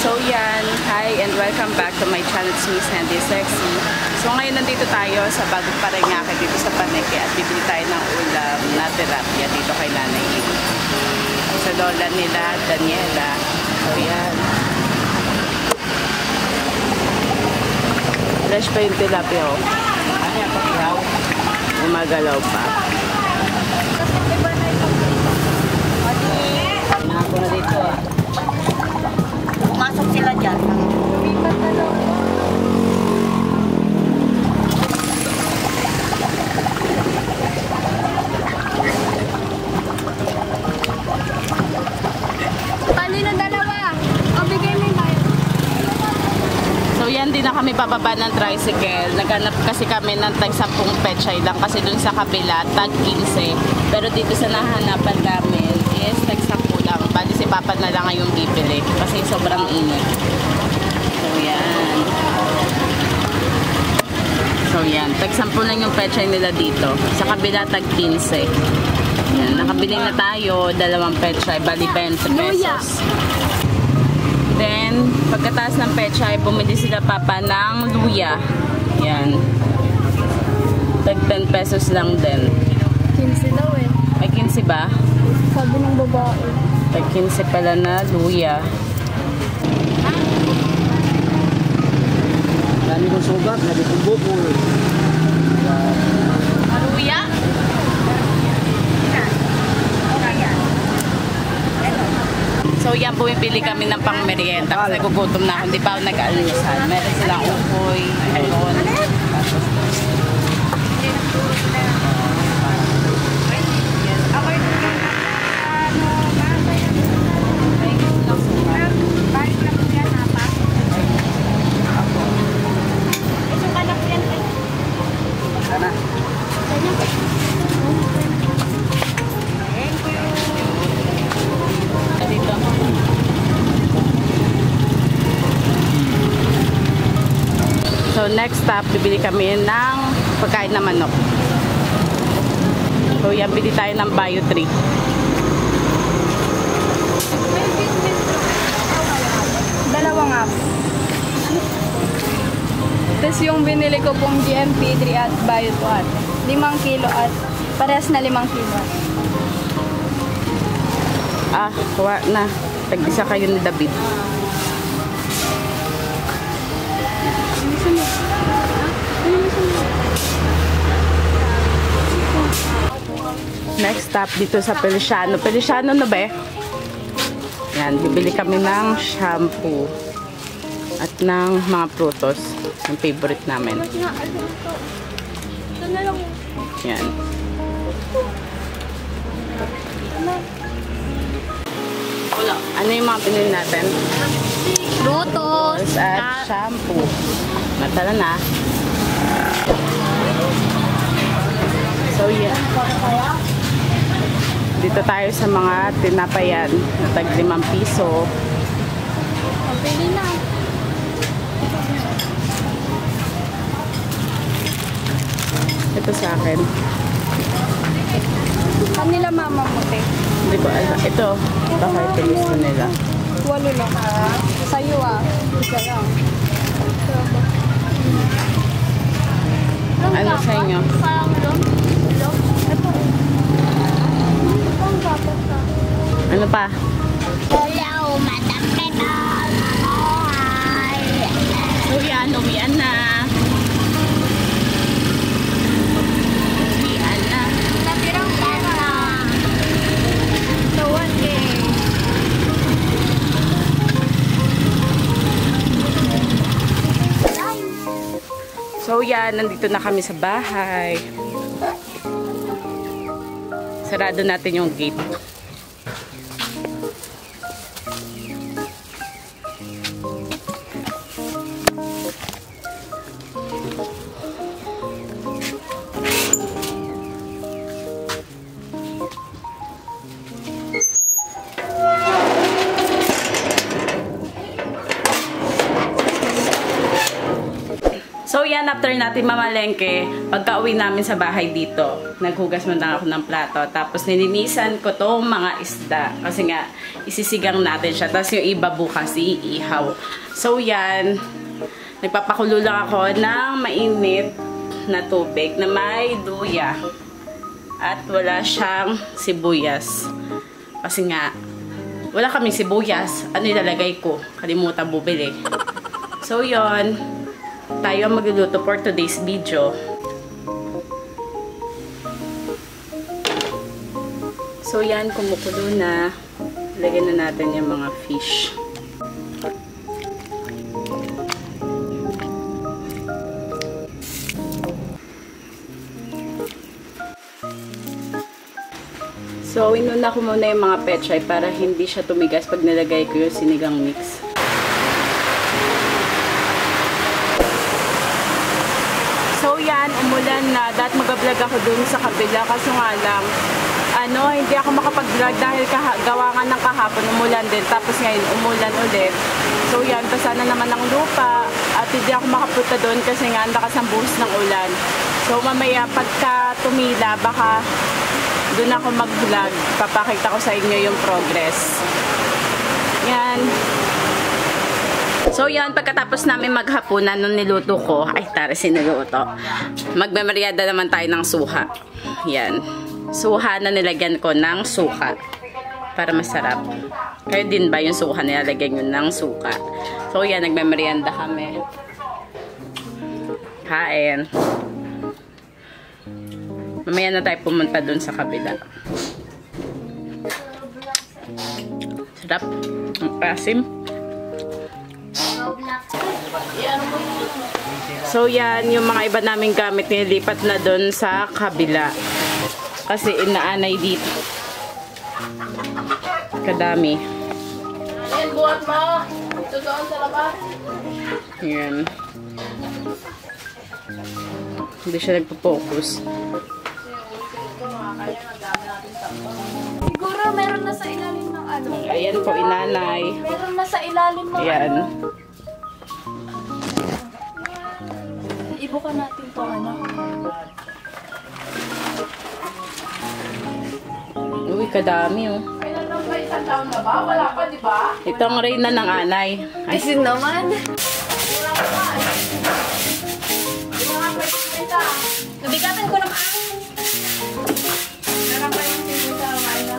So yan, hi and welcome back to my channel. It's me, Sandy Sexy. So ngayon nandito tayo sa Bagong Parañaque dito sa Paneque at bibili tayo ng ulam na tilapia dito kay Nanay Amy. Sa lola nila, Daniela. So yan. Fresh pa yung tilapia oh. Ano yan, pakilaw? Umagalaw pa. Ako na dito ah. Pumasok sila dyan. Lumipat na lang. Pali ng dalawa. O, bigay mo yung bayo. So yan, din na kami bababa ng tricycle. Naghanap kasi kami ng tag 10 pechay lang kasi dun sa kabila, tag 15. Pero dito sa nahanapan namin is tag 10 lang. Bali si Papa na lang ngayong bibili kasi sobrang init. So yan. So yan, tag 10 lang yung pechay nila dito. Sa kabila, tag 15. Yan, nakabili na tayo, 2 pechay, bali 20 pesos. Then, pagkataas ng pechay, bumili sila Papa ng luya. Yan. Tag 10 pesos lang din. 15 daw eh. Ay, 15 ba? Sabi ng babae. Tag 15 pala na luya. Dami kong sugat, dami kong bukol. Luya? So yan, bumibili kami ng pang-merienda kasi gugutom na ako. Hindi pa ako nag-almusal. Meron silang ukoy, melon. So next stop, bibili kami ng pagkain na manok. So yan, bili tayo ng Bio 3. Dalawang half. Tapos yung binili ko pong GMP 3 at Bio 2 at 5 kilo at parehas na 5 kilo. Ah, kuha na. Tag-isa kayo ni David. Next stop dito sa Feliciano. Feliciano na ba eh? Yan, bibili kami ng shampoo at ng mga prutos. Yung favorite namin. Yan. Ano yung mga pinili natin? Prutos At shampoo. Matala na. So yeah. Dito tayo sa mga tinapayan na tag 5 piso. pili na. Ito sa akin. Kanila mama mo, te. Hindi ko alam. Ito. Baka ito gusto nila. 8 lang. Sa'yo isa lang. Ano sa inyo? Ano pa? Hello, matakit. So yan, umian na. Umian na. Natirang pera. Tawad eh. So yan, nandito na kami sa bahay. Sarado natin yung gate. So yan, after natin mamalengke, pagka-uwi namin sa bahay dito, naghugas muna ako ng plato. Tapos nilinisan ko tong mga isda. Kasi nga, isisigang natin siya. Tapos yung iba bukas, iihaw. So yan, nagpapakulo lang ako ng mainit na tubig na may luya. At wala siyang sibuyas. Kasi nga, wala kaming sibuyas. Ano ilalagay ko? Kalimutan bumili. So yon, tayo ang magluluto for today's video. So yan, kumukulo na. Lagyan na natin yung mga fish. So, inuna ko muna yung mga pechay para hindi siya tumigas pag nilagay ko yung sinigang mix. So, yan, umulan na. Dahil mag-vlog ako dun sa kabila. Kaso nga lang, hindi ako makapag-vlog dahil gawa nga ng kahapon, umulan din. Tapos ngayon, umulan ulit. So, yan, basa na naman ang lupa. At hindi ako makapunta dun kasi nga, ang lakas ng buhos ng ulan. So, mamaya, pagka tumila, baka doon ako mag-vlog. Papakita ko sa inyo yung progress. Yan. So, yan. Pagkatapos namin maghapunan nung niluto ko, ay, tara, sinuluto. Magmemeryada naman tayo ng suha. Yan. Suha na nilagyan ko ng suka. Para masarap. Kayo din ba yung suha nilalagyan nyo ng suka? So, yan. Nagmemeryada kami. Kain. Mamaya na tayo pumunta dun sa kabila. Sarap. Ang asim. So yan, yung mga iba naming gamit nilipat na dun sa kabila. Kasi inaanay dito. Kadami. Ayan, buhat mo. Ito doon sa labas. Yan. Hindi siya nagpo-focus. Siguro meron na sa ilalim ng ano. Ayan po, inanay. Meron na sa ilalim ng Ayan. ano. Ibuka natin to ano. Uy, kadami oh. Kailan lang ba? Isang taon na ba? Wala pa, di ba? Ito ang reyna ng anay. Ay, Isin naman. Kurang pa. Hindi nga pwede kumita. Nabigatan ko naman. Meron pa yung simula. Maina.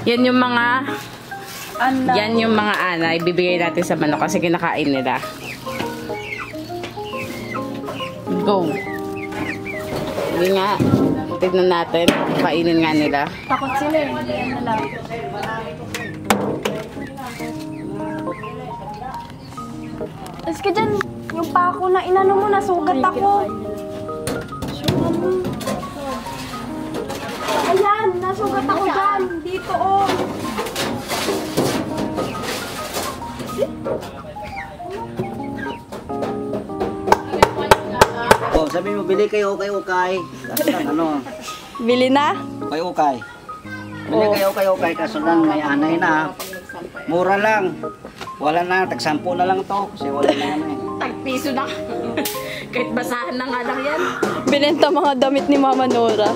yan yung mga Ano? yan yung mga anay. Bibigay natin sa manok kasi kinakain nila. Go. Hindi nga. Tignan natin. Kainin nga nila. Takot sila eh. Yan na lang. Tapos ka dyan, yung pako na inano mo, nasugat ako. Ayan, nasugat ako dyan. Dito oh. Oh, sabi mo, bili kayo ukay-ukay. Kaso lang, ano, Bili na? ukay-ukay. Bili kayo ukay-ukay, kaso lang, may anay na. Mura lang. Wala na, tag-10 na lang to. Kasi wala na ano eh. Tagpiso na. Kahit basahan na nga lang yan. Binenta mga damit ni Mama Nora.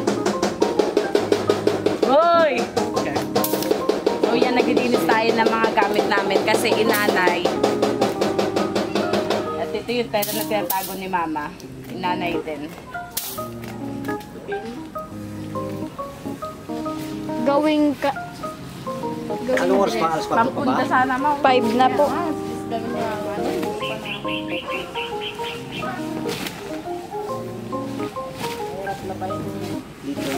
Hoy! So yan, naglilinis tayo ng mga gamit namin kasi inanay. At ito yung pera na tinatago ni Mama. Inanay din. Gawing ka... Anong oras pa? Alas 4 pa ba? Pampunta sana mo. 5 na po. Dito.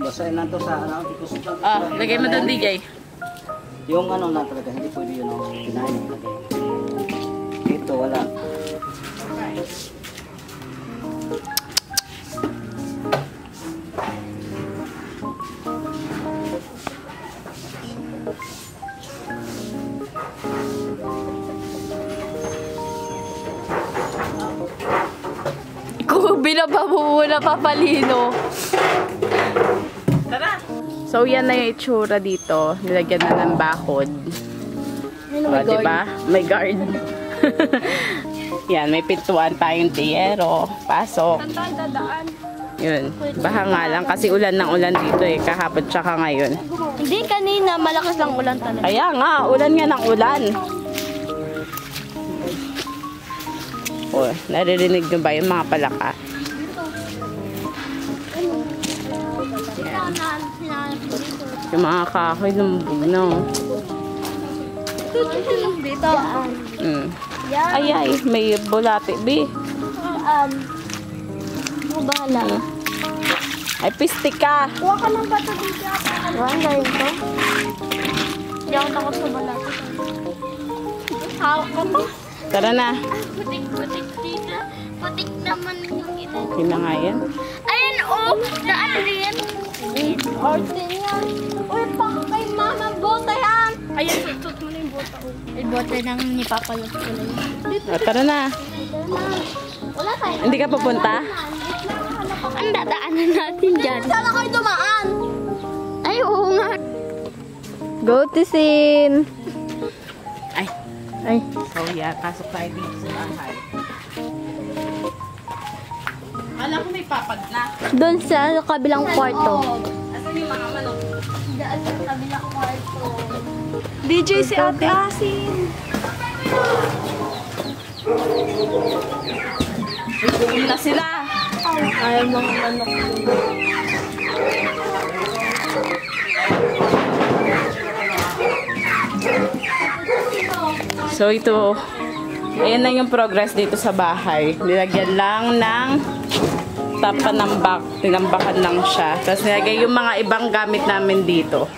Basahin lang to sa ano, ikusok lang. Ah, lagay mo doon, DJ. Yung ano na talaga, hindi pwede yun o. Kinain mo lagay. Dito, wala. Binaba mo muna, Papalino. Tara! So, yan na yung itsura dito. Nilagyan na ng bakod. O, diba? May guard. Yan, may pintuan tayong tiyero. Pasok. Saan tayo dadaan? Yun. Baha nga lang kasi ulan ng ulan dito eh. Kahapon tsaka ngayon. Hindi, kanina. Malakas lang ulan talaga. Kaya nga, ulan nga ng ulan. O, naririnig nyo ba yung mga palaka? Yan. Yung mga kahoy lumubog na. Oh. Dito. Ay, ay, may bulate, B. Bahala. Ay, pistik ka. Kuha ka ng bato dito. Kuha ka rin to. Hindi ako takot sa balat. Hawak ka pa. Tara na. Putik-putik dito. Putik naman yung ina. Yun na nga yan. Ayan oh! Daan din. Arte yan. Uy, baka kay mama bota yan. Ayan, tutut mo na yung bota. Ay, bota nang ni Papa Love ko lang. O, tara na. Wala tayo. Hindi ka pupunta? Ang dadaanan natin dyan. Saan kayo dumaan? Ay, oo nga. Go to scene. Ay. Ay. So, yeah. Pasok tayo dito sa bahay. Kala ko may papag na. Doon sa kabilang kwarto. Asan yung mga manok? Daan sa kabilang kwarto. DJ si Ate Asin. Uwi na sila. Ayaw mga manok. So, ito. Ayan na yung progress dito sa bahay. Nilagyan lang ng tinambakan lang siya. Tapos nilagay yung mga ibang gamit namin dito.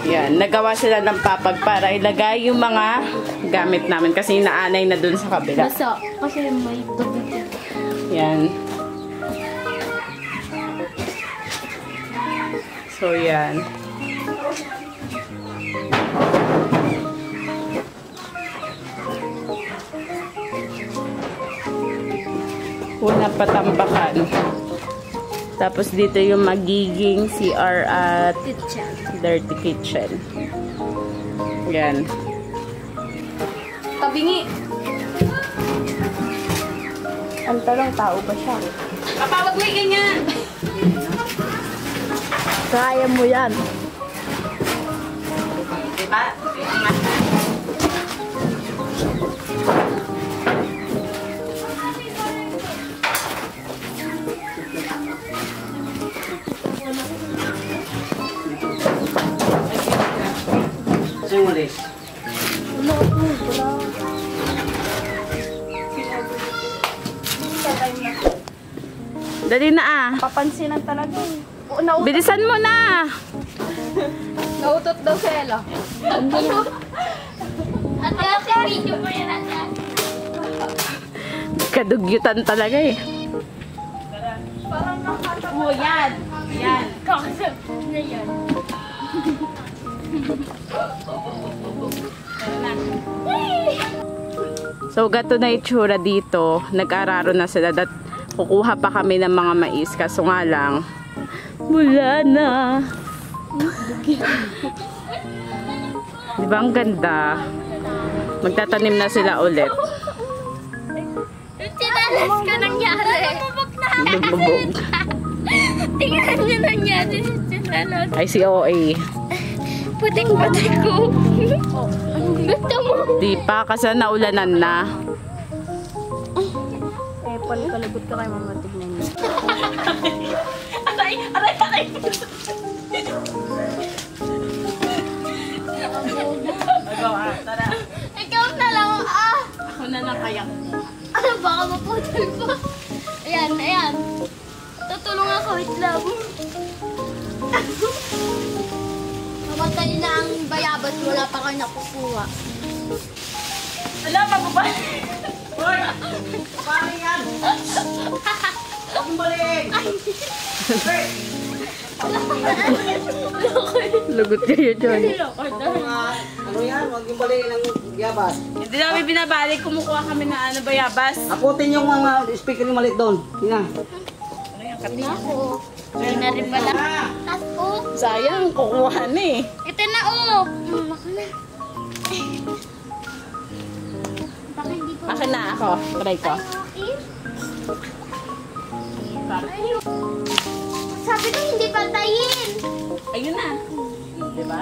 Yan, nagawa sila ng papag para ilagay yung mga gamit namin kasi inaanay na dun sa kabila. Basta, kasi may tubig. Yan. So, yan. Una patambakan. Tapos dito yung magiging CR at dirty kitchen. Yan. Tabingi. Ang tanong, tao ba siya? Papa, wag may ganyan! Kaya mo yan. Diba? Saan yung ulis? Dali na ah. Papansinan talaga eh. Bilisan mo na. Nautot daw si Ella. At kasi video mo yan at Kadugyutan talaga eh. parang nakatawa. Oh, yan. Yan. Kakasap na yan. So, gato na itsura dito. Nag-araro na sila. Kukuha pa kami ng mga mais. Kaso nga lang, wala na. Diba ang ganda? Magtatanim na sila ulit. Tinalas ka nangyari. Lumubog. Tingnan nyo nangyari. Tinalas. Ay, si OA. Puting-putik ko. Gusto mo? Di pa, kasi naulanan na. Eh, kalagot ka kay mama. Tignan niyo. Aray! Aray! Aray! Tara. Ikaw na lang, ah! Ako na lang kaya. Ano, baka maputol pa. Ayan, ayan. Tutulong ako, wait lang. Mamatay na ang bayabas, wala pa kayo nakukuha. Ala, pagpapay! Hoy! Paring yan! Huwag balik! Lagot kayo dyan. Loko na. Ano yan? Huwag yung baliin ng yabas. Hindi namin binabalik. Kumukuha kami na ano, bayabas. Akutin yung mga speaker yung malit doon. Tina. Hindi na ako. Hindi na rin pala. Tas oh. Sayang, kukuha na eh. Ito na oh. Ako na. Baka hindi ko. Akin na ako. Try ko. Ayun. Sabi ko hindi pantayin. Ayun na. Diba?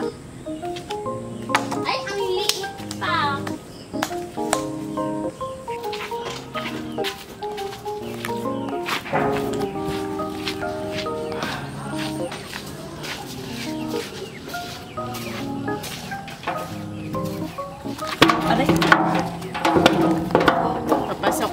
Ay, ang liit pa. Aray. Papasok.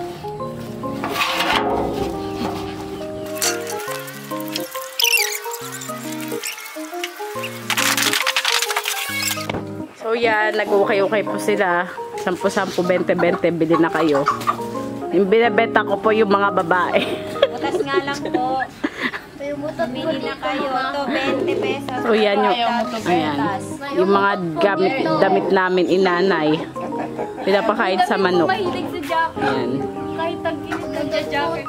So yan, nag-ukay-ukay po sila. 10-10, 20-20, bili na kayo. Yung binibenta ko po yung mga babae. Butas nga lang po. Yung buto, bili na kayo. Ito, 20 pesos. So yan yung, ayan, yung mga damit namin inanay. Pinapakain sa manok. Mahilig sa jacket. Ayan. Kahit tag-init na jacket.